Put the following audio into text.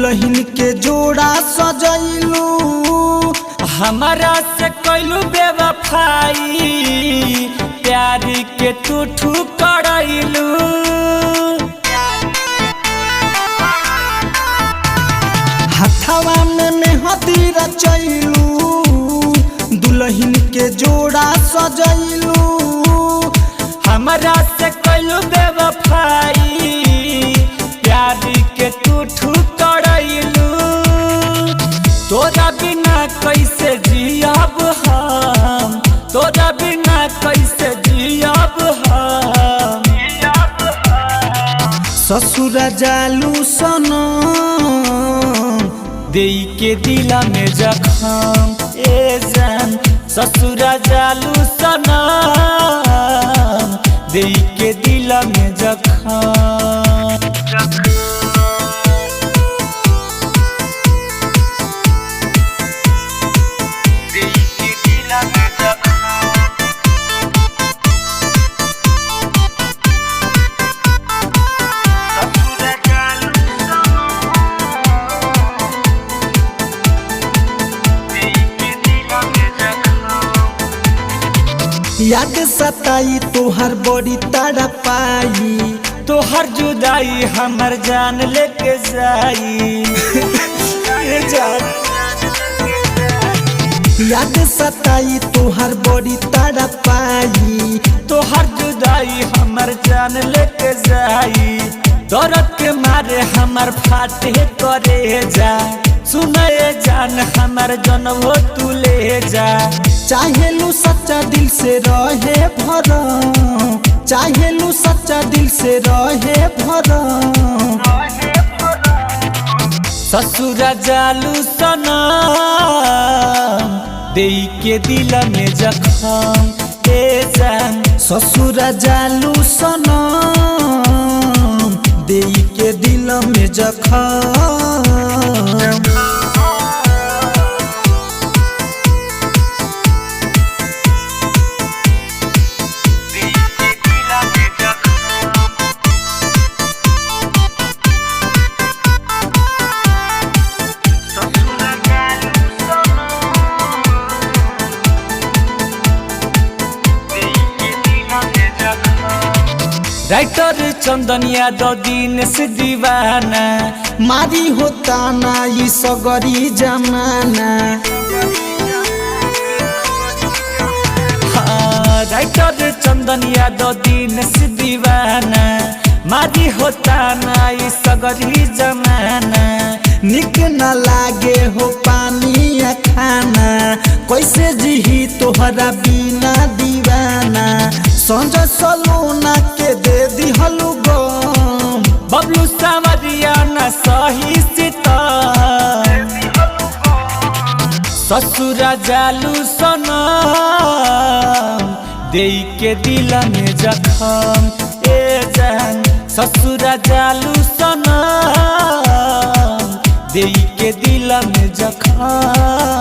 दुल्हन के जोड़ा सजैलू हमारा से कैलू बेवफाई प्यार के टूठू करैलू हथवा में मेहंदी रचैलू दुल्हन के जोड़ा सजैलू हमारा से कैलू बेवफाई प्यार के टूठू करैलू तोरा बिना कैसे जियब हम तोरा बिना कैसे जियब हम ससुर जालू सनम देई के दिला में जखम ए जान ससुर जालू सनम देई के दिला में जखम याद सताई तोहर बड़ी तड़पाई तोहर जुदाई हमर जान लेके जाई जान याद सताई तोहर बड़ी तड़पाई तोहर जुदाई हमर जान लेके जाई दर्द के मारे हमर फाटे करे जा सुने जान हमर जनमो तू ले जा चाहेलू सच्चा दिल से रहे भरम चाहेलू सच्चा दिल से रहे भरम ससुर जालू सनम देई के दिल में जखम ए जान ससुर जालू सनम देई के दिल में जखम राइटर चंदन यादव दिन से दीवाना मारी होता ना ये सगरी जमाना राइटर चंदन यादव दिन से दीवाना मारी होता ना ये सगरी जमाना निक न लागे हो पानी या खाना कैसे जीही तोहरा बिना दीवाना संजय सलोना के दे दिहलू गम बबलू सावरिया न सही सीता ससुर जालू सनम देई के दिल में जखम ए जान ससुर जालू सनम देई के दिल में जखम।